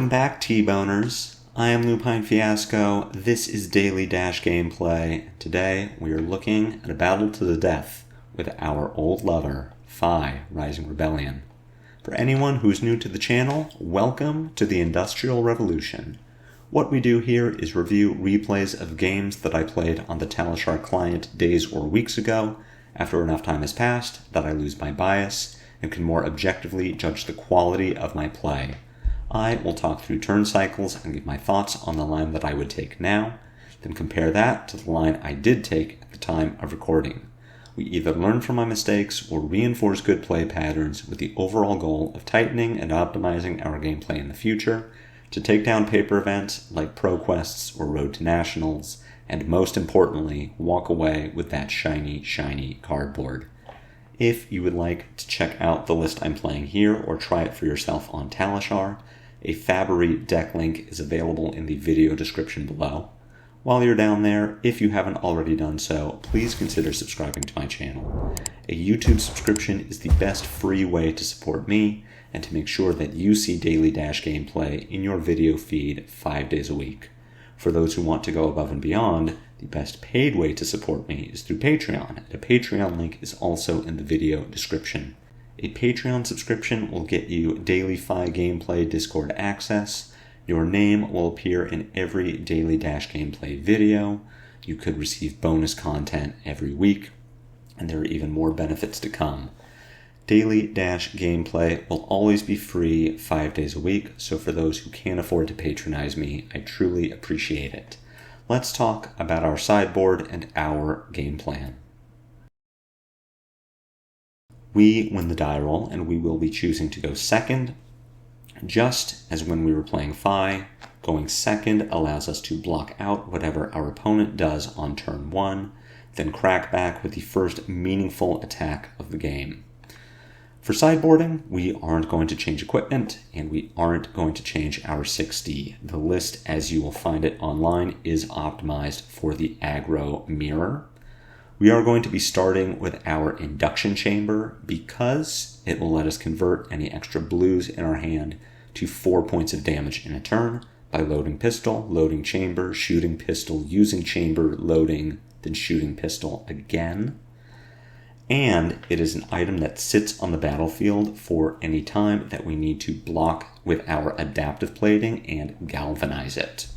Welcome back, T-Boners. I am Lupine Fiasco. This is Daily Dash Gameplay. Today we are looking at a battle to the death with our old lover, FaB Rising Rebellion. For anyone who's new to the channel, welcome to the Industrial Revolution. What we do here is review replays of games that I played on the Talishar client days or weeks ago, after enough time has passed that I lose my bias and can more objectively judge the quality of my play. I will talk through turn cycles and give my thoughts on the line that I would take now, then compare that to the line I did take at the time of recording. We either learn from my mistakes or reinforce good play patterns with the overall goal of tightening and optimizing our gameplay in the future, to take down paper events like Pro Quests or Road to Nationals, and most importantly, walk away with that shiny, shiny cardboard. If you would like to check out the list I'm playing here or try it for yourself on Talishar, a FaB deck link is available in the video description below. While you're down there, if you haven't already done so, please consider subscribing to my channel. A YouTube subscription is the best free way to support me and to make sure that you see Daily Dash Gameplay in your video feed 5 days a week. For those who want to go above and beyond, the best paid way to support me is through Patreon. A Patreon link is also in the video description. A Patreon subscription will get you daily FaB Gameplay Discord access. Your name will appear in every Daily Dash Gameplay video. You could receive bonus content every week, and there are even more benefits to come. Daily Dash Gameplay will always be free 5 days a week, so for those who can't afford to patronize me, I truly appreciate it. Let's talk about our sideboard and our game plan. We win the die roll, and we will be choosing to go second. Just as when we were playing FaB, going second allows us to block out whatever our opponent does on turn 1, then crack back with the first meaningful attack of the game. For sideboarding, we aren't going to change equipment, and we aren't going to change our 6D. The list, as you will find it online, is optimized for the aggro mirror. We are going to be starting with our induction chamber because it will let us convert any extra blues in our hand to 4 points of damage in a turn by loading pistol, loading chamber, shooting pistol, using chamber, loading, then shooting pistol again. And it is an item that sits on the battlefield for any time that we need to block with our adaptive plating and galvanize it.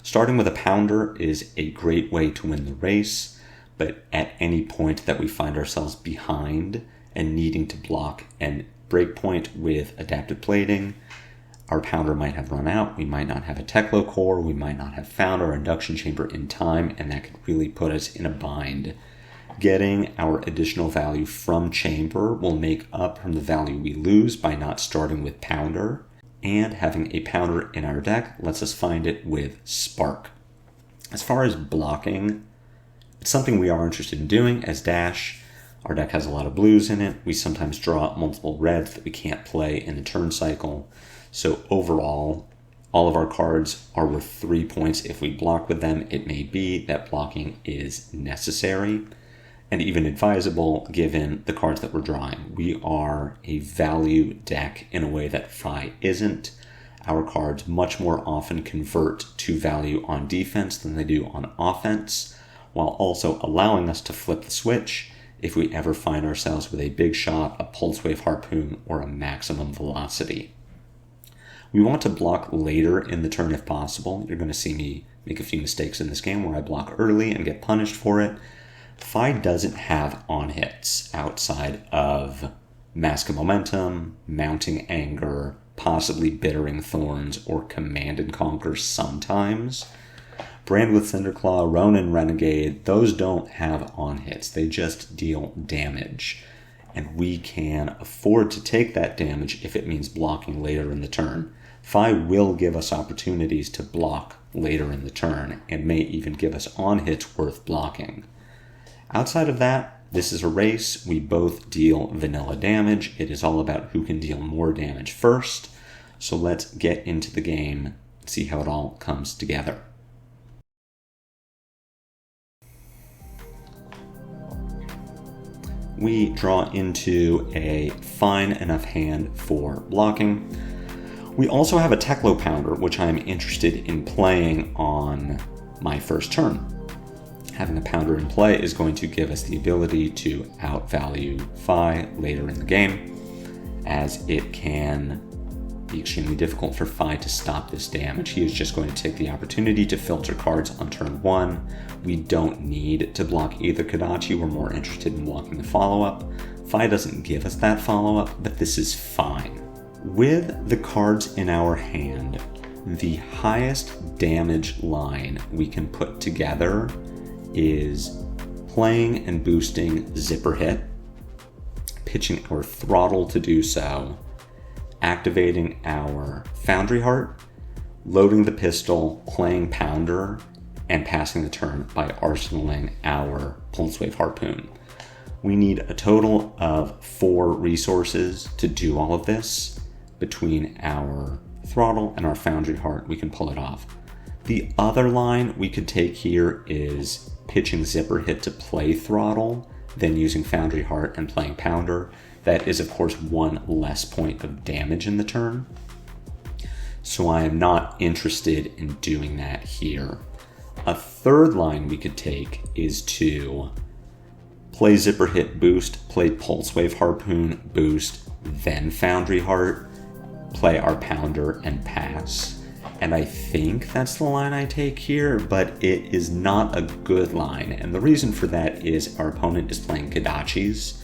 Starting with a pounder is a great way to win the race, but at any point that we find ourselves behind and needing to block and breakpoint with adaptive plating, our pounder might have run out, we might not have a Teklo core, we might not have found our induction chamber in time, and that could really put us in a bind. Getting our additional value from chamber will make up from the value we lose by not starting with pounder, and having a pounder in our deck lets us find it with spark. As far as blocking, it's something we are interested in doing as Dash. Our deck has a lot of blues in it. We sometimes draw multiple reds that we can't play in the turn cycle. So overall, all of our cards are worth 3 points. If we block with them, it may be that blocking is necessary and even advisable given the cards that we're drawing. We are a value deck in a way that FaB isn't. Our cards much more often convert to value on defense than they do on offense, while also allowing us to flip the switch if we ever find ourselves with a big shot, a pulse wave harpoon, or a maximum velocity. We want to block later in the turn if possible. You're going to see me make a few mistakes in this game where I block early and get punished for it. FaB doesn't have on-hits outside of Mask of Momentum, Mounting Anger, possibly Bittering Thorns, or Command and Conquer sometimes. Brand with Cinderclaw, Ronin Renegade, those don't have on-hits. They just deal damage. And we can afford to take that damage if it means blocking later in the turn. FaB will give us opportunities to block later in the turn and may even give us on-hits worth blocking. Outside of that, this is a race. We both deal vanilla damage. It is all about who can deal more damage first. So let's get into the game, see how it all comes together. We draw into a fine enough hand for blocking. We also have a Teklo Pounder, which I'm interested in playing on my first turn. Having a Pounder in play is going to give us the ability to outvalue FaB later in the game, as it can be extremely difficult for FaB to stop this damage. He is just going to take the opportunity to filter cards on turn 1. We don't need to block either Kodachi, we're more interested in blocking the follow-up. FaB doesn't give us that follow-up, but this is fine. With the cards in our hand, the highest damage line we can put together is playing and boosting Zipper Hit, pitching our Throttle to do so, activating our Foundry Heart, loading the pistol, playing Pounder, and passing the turn by arsenaling our Pulse Wave Harpoon. We need a total of 4 resources to do all of this. Between our Throttle and our Foundry Heart, we can pull it off. The other line we could take here is pitching Zipper Hit to play Throttle, then using Foundry Heart and playing Pounder. That is, of course, 1 less point of damage in the turn. So I am not interested in doing that here. A third line we could take is to play Zipper Hit boost, play Pulse Wave Harpoon boost, then Foundry Heart, play our Pounder, and pass. And I think that's the line I take here, but it is not a good line. And the reason for that is our opponent is playing Kodachis.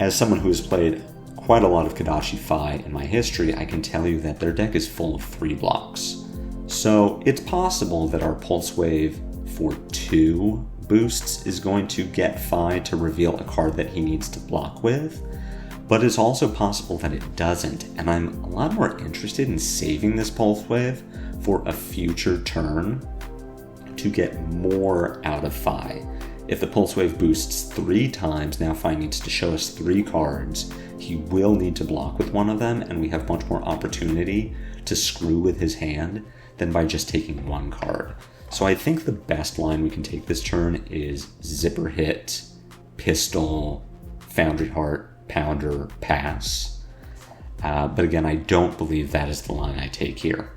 As someone who has played quite a lot of Kodachi FaB in my history, I can tell you that their deck is full of 3 blocks. So it's possible that our Pulse Wave for 2 boosts is going to get FaB to reveal a card that he needs to block with, but it's also possible that it doesn't, and I'm a lot more interested in saving this Pulse Wave for a future turn to get more out of FaB. If the Pulse Wave boosts 3 times, now FaB needs to show us 3 cards. He will need to block with one of them, and we have much more opportunity to screw with his hand than by just taking 1 card. So I think the best line we can take this turn is Zipper Hit, Pistol, Foundry Heart, Pounder, pass. But again, I don't believe that is the line I take here.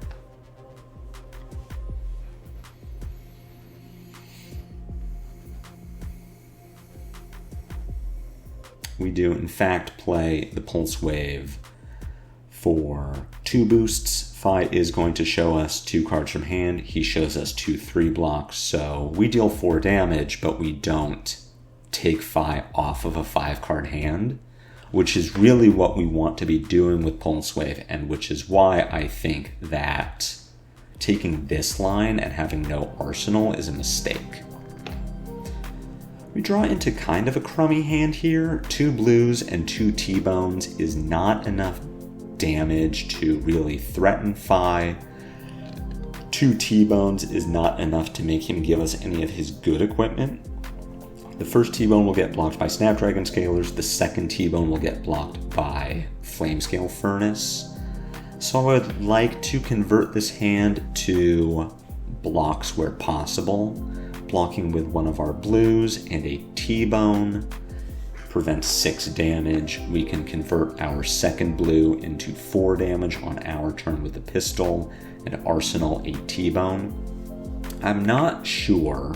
We do, in fact, play the Pulse Wave for 2 boosts. FaB is going to show us 2 cards from hand. He shows us 2 3 blocks, so we deal 4 damage, but we don't take FaB off of a 5-card hand, which is really what we want to be doing with Pulse Wave, and which is why I think that taking this line and having no arsenal is a mistake. We draw into kind of a crummy hand here. 2 blues and 2 T-bones is not enough damage to really threaten FaB. 2 T-bones is not enough to make him give us any of his good equipment. The first T-bone will get blocked by Snapdragon Scalers, the second T-bone will get blocked by Flamescale Furnace. So I would like to convert this hand to blocks where possible. Blocking with one of our blues and a T-bone prevents 6 damage. We can convert our second blue into 4 damage on our turn with the pistol and arsenal a T-bone. I'm not sure,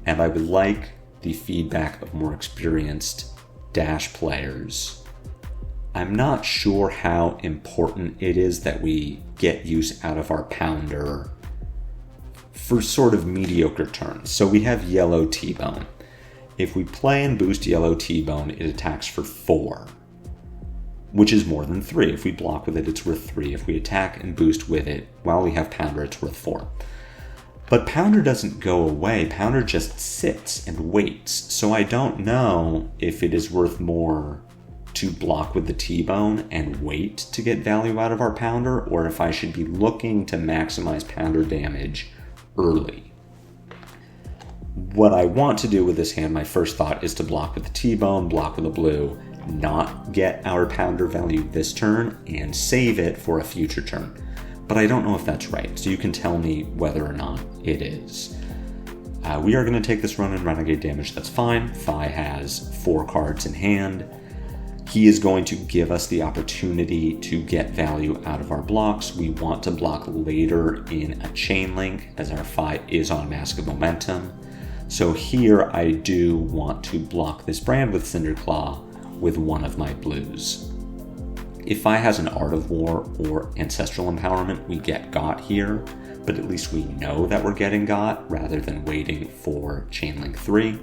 and I would like the feedback of more experienced Dash players. I'm not sure how important it is that we get use out of our Pounder for sort of mediocre turns. So we have yellow T-bone. If we play and boost yellow T-bone, it attacks for 4, which is more than 3. If we block with it, it's worth 3. If we attack and boost with it while we have Pounder, it's worth 4. But Pounder doesn't go away. Pounder just sits and waits. So I don't know if it is worth more to block with the T-bone and wait to get value out of our Pounder, or if I should be looking to maximize Pounder damage early. What I want to do with this hand, my first thought is to block with the T-bone, block with a blue, not get our Pounder value this turn, and save it for a future turn. But I don't know if that's right, so you can tell me whether or not it is. We are going to take this run and Renegade damage, that's fine. FaB has 4 cards in hand. He is going to give us the opportunity to get value out of our blocks. We want to block later in a chain link as our FaB is on Mask of Momentum. So here I do want to block this brand with Cinderclaw with one of my blues. If FaB has an Art of War or Ancestral Empowerment, we get got here, but at least we know that we're getting got rather than waiting for chain link 3.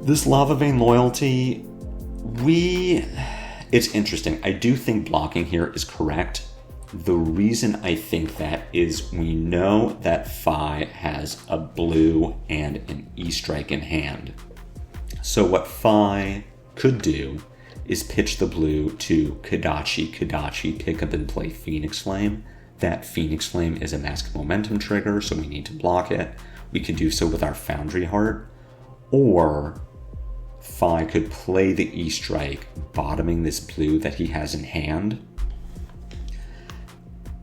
This Lava Vein Loyalty, it's interesting. I do think blocking here is correct. The reason I think that is we know that FaB has a blue and an E-Strike in hand. So what FaB could do is pitch the blue to Kodachi, pick up and play Phoenix Flame. That Phoenix Flame is a Mask of Momentum trigger, so we need to block it. We could do so with our Foundry Heart, or FaB could play the E-Strike, bottoming this blue that he has in hand.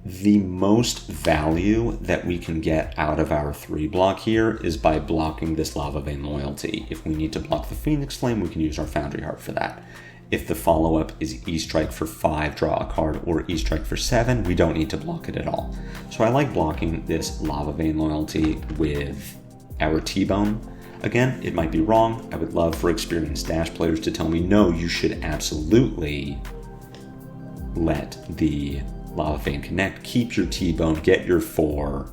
The most value that we can get out of our 3 block here is by blocking this Lava Vein Loyalty. If we need to block the Phoenix Flame, we can use our Foundry Heart for that. If the follow-up is E-Strike for 5, draw a card, or E-Strike for 7, we don't need to block it at all. So I like blocking this Lava Vein Loyalty with our T-Bone. Again, it might be wrong. I would love for experienced Dash players to tell me, no, you should absolutely let the Lava Vein connect, keep your T-Bone, get your 4,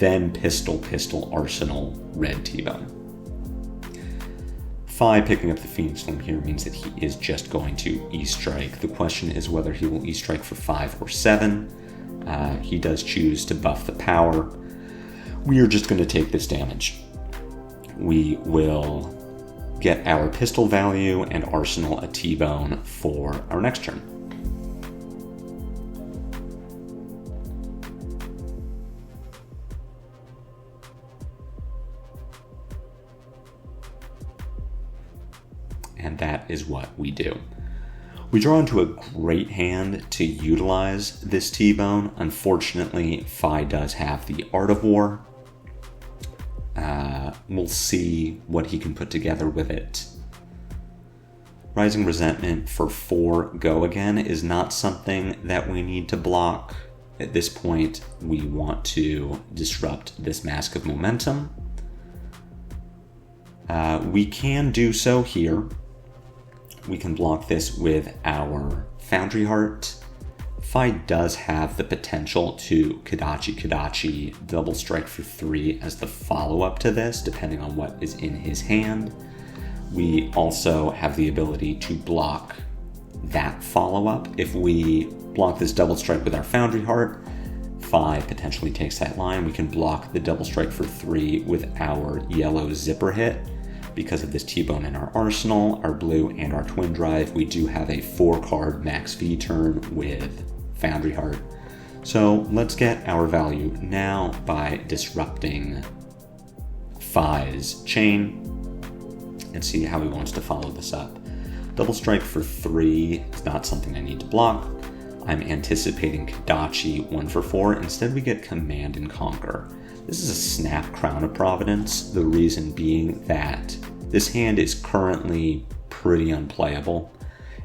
then pistol, arsenal, red T-Bone. FaB picking up the Phoenix Flame here means that he is just going to E-Strike. The question is whether he will E-Strike for 5 or 7. He does choose to buff the power. We are just going to take this damage. We will get our pistol value and arsenal a T-Bone for our next turn. And that is what we do. We draw into a great hand to utilize this T-Bone. Unfortunately, FaB does have the Art of War. We'll see what he can put together with it. Rising Resentment for 4 go again is not something that we need to block. At this point, we want to disrupt this Mask of Momentum. We can do so here. We can block this with our Foundry Heart. FaB does have the potential to Kodachi, double strike for 3 as the follow-up to this, depending on what is in his hand. We also have the ability to block that follow-up. If we block this double strike with our Foundry Heart, FaB potentially takes that line. We can block the double strike for 3 with our yellow zipper hit. Because of this T-Bone in our arsenal, our blue, and our Twin Drive, we do have a 4-card max V turn with Foundry Heart. So let's get our value now by disrupting FaB's chain and see how he wants to follow this up. Double strike for 3 is not something I need to block. I'm anticipating Kodachi 1 for 4. Instead, we get Command and Conquer. This is a Snap Crown of Providence, the reason being that this hand is currently pretty unplayable.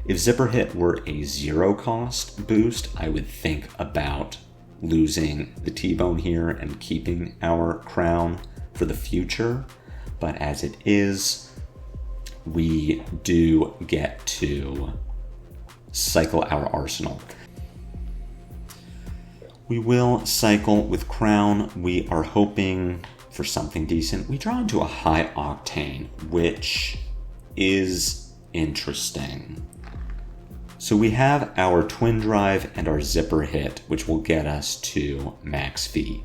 If Zipper Hit were a 0-cost boost, I would think about losing the T-Bone here and keeping our crown for the future. But as it is, we do get to cycle our arsenal. We will cycle with Crown. We are hoping for something decent. We draw into a High Octane, which is interesting. So we have our Twin Drive and our Zipper Hit, which will get us to max V.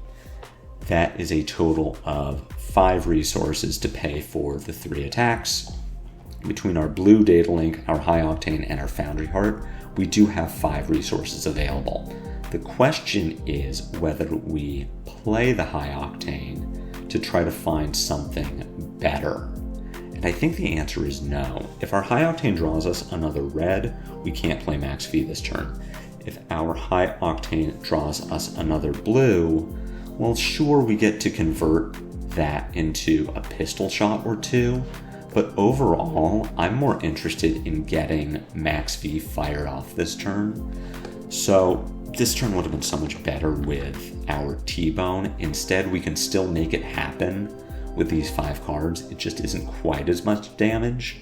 That is a total of 5 resources to pay for the 3 attacks. Between our blue Data Link, our High Octane, and our Foundry Heart, we do have 5 resources available. The question is whether we play the High Octane to try to find something better. And I think the answer is no. If our High Octane draws us another red, we can't play Max V this turn. If our High Octane draws us another blue, well, sure, we get to convert that into a pistol shot or 2, But overall, I'm more interested in getting Max V fired off this turn. So this turn would have been so much better with our T-Bone. Instead, we can still make it happen with these 5 cards. It just isn't quite as much damage.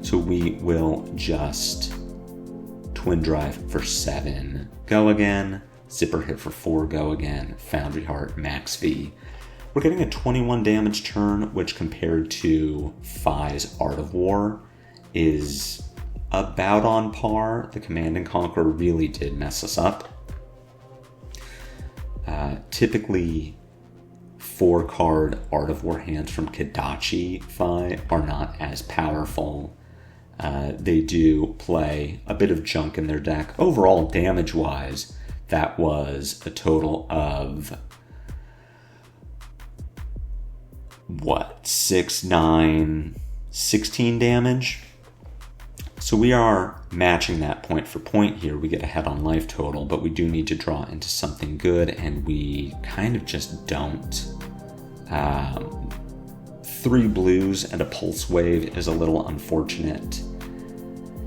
So we will just Twin Drive for 7, go again. Zipper Hit for 4, go again. Foundry Heart, Max V. We're getting a 21 damage turn, which compared to FaB's Art of War is about on par. The Command and Conquer really did mess us up. Typically, 4-card Art of War hands from Kodachi FaB are not as powerful. They do play a bit of junk in their deck. Overall, damage-wise, that was a total of 6, 9, 16 damage. So we are matching that point for point here. We get ahead on life total, but we do need to draw into something good, and we kind of just don't. 3 blues and a Pulse Wave is a little unfortunate.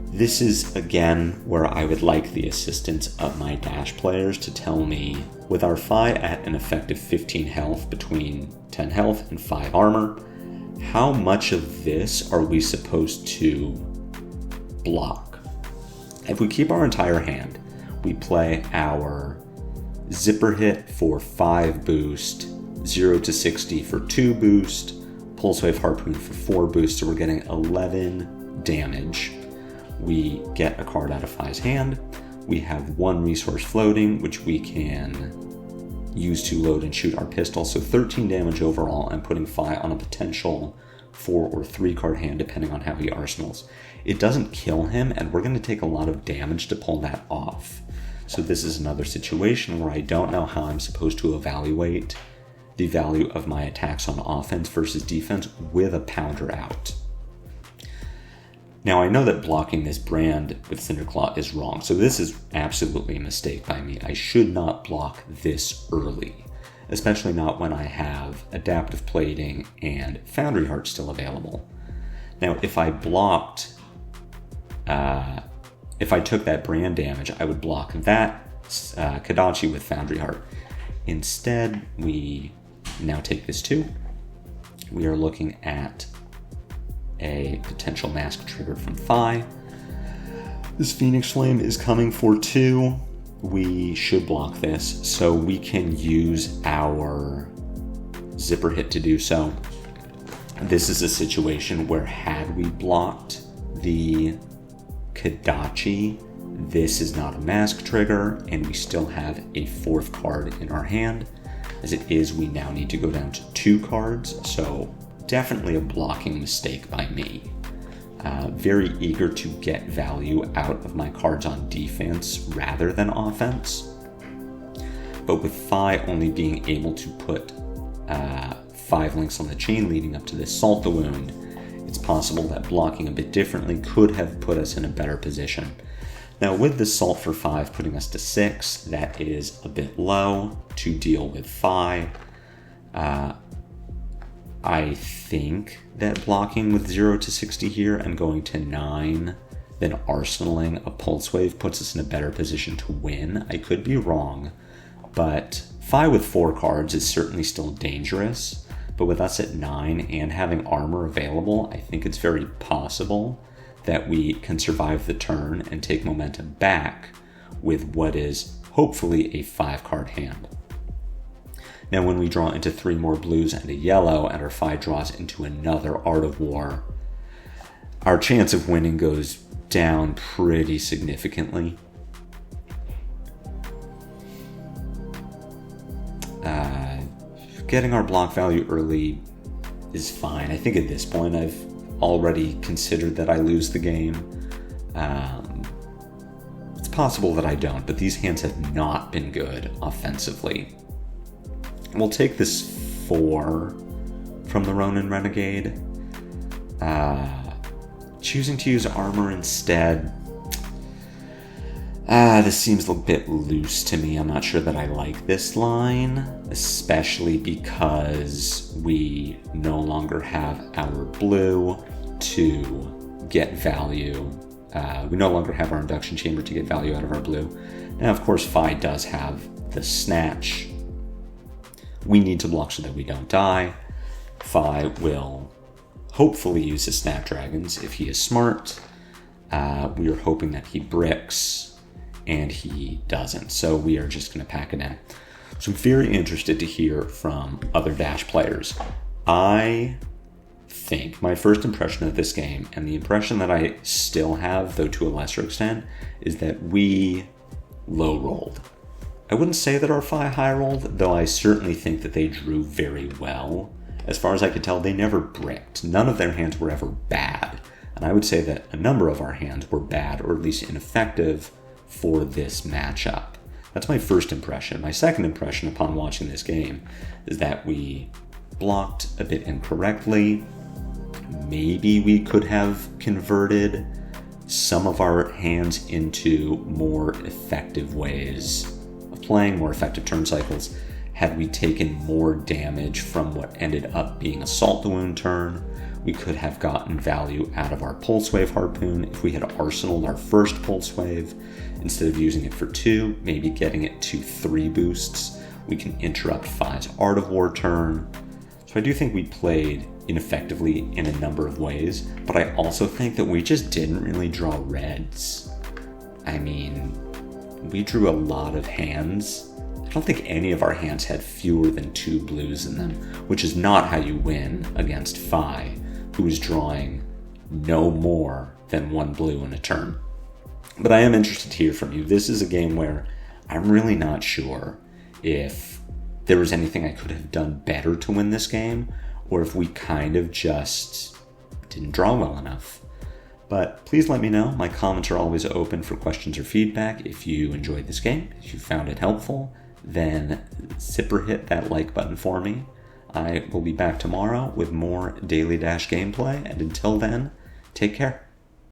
This is, again, where I would like the assistance of my Dash players to tell me, with our FaB at an effective 15 health, between 10 health and 5 armor, how much of this are we supposed to block? If we keep our entire hand, we play our Zipper Hit for 5 boost, 0 to 60 for 2 boost, Pulse Wave Harpoon for 4 boost, so we're getting 11 damage. We get a card out of FaB's hand. We have 1 resource floating, which we can use to load and shoot our pistol. So 13 damage overall. I'm putting FaB on a potential 4 or 3 card hand, depending on how he arsenals. It doesn't kill him, and we're going to take a lot of damage to pull that off. So this is another situation where I don't know how I'm supposed to evaluate the value of my attacks on offense versus defense with a Pounder out. Now, I know that blocking this brand with Cinderclaw is wrong, so this is absolutely a mistake by me. I should not block this early, especially not when I have Adaptive Plating and Foundry Heart still available. Now, if I blocked, if I took that brand damage, I would block that Kodachi with Foundry Heart. Instead, we now take this 2. We are looking at a potential mask triggered from FaB. This Phoenix Flame is coming for 2. We should block this, so we can use our Zipper Hit to do so. This is a situation where had we blocked the Kodachi, this is not a mask trigger, and we still have a 4th card in our hand. As it is, we now need to go down to 2 cards, so definitely a blocking mistake by me. Very eager to get value out of my cards on defense rather than offense. But with FaB only being able to put 5 links on the chain leading up to this Salt the Wound, it's possible that blocking a bit differently could have put us in a better position. Now with the Salt for 5 putting us to 6, that is a bit low to deal with FaB. I think that blocking with 0 to 60 here and going to 9, then arsenaling a Pulse Wave puts us in a better position to win. I could be wrong, but FaB with 4 cards is certainly still dangerous. But with us at 9 and having armor available, I think it's very possible that we can survive the turn and take momentum back with what is hopefully a 5-card hand. Now when we draw into 3 more blues and a yellow and our FaB draws into another Art of War, our chance of winning goes down pretty significantly. Getting our block value early is fine. I think at this point I've already considered that I lose the game. It's possible that I don't, but these hands have not been good offensively. We'll take this 4 from the Ronin Renegade. Choosing to use armor instead. This seems a bit loose to me. I'm not sure that I like this line, especially because we no longer have our blue to get value. We no longer have our induction chamber to get value out of our blue. Now, of course, FaB does have the snatch. We need to block so that we don't die. FaB will hopefully use his snapdragons if he is smart. We are hoping that he bricks, and he doesn't. So we are just going to pack it in. So I'm very interested to hear from other Dash players. I think my first impression of this game, and the impression that I still have, though to a lesser extent, is that we low rolled. I wouldn't say that our FaB high rolled, though I certainly think that they drew very well. As far as I could tell, they never bricked. None of their hands were ever bad. And I would say that a number of our hands were bad, or at least ineffective, for this matchup. That's my first impression. My second impression upon watching this game is that we blocked a bit incorrectly. Maybe we could have converted some of our hands into more effective ways of playing, more effective turn cycles, had we taken more damage from what ended up being a Salt the Wound turn. We could have gotten value out of our Pulse Wave Harpoon if we had arsenaled our first Pulse Wave. Instead of using it for 2, maybe getting it to 3 boosts. We can interrupt FaB's Art of War turn. So I do think we played ineffectively in a number of ways, but I also think that we just didn't really draw reds. I mean, we drew a lot of hands. I don't think any of our hands had fewer than 2 blues in them, which is not how you win against FaB, who is drawing no more than 1 blue in a turn. But I am interested to hear from you. This is a game where I'm really not sure if there was anything I could have done better to win this game, or if we kind of just didn't draw well enough. But please let me know. My comments are always open for questions or feedback. If you enjoyed this game, if you found it helpful, then super hit that like button for me. I will be back tomorrow with more Daily Dash gameplay, and until then, take care.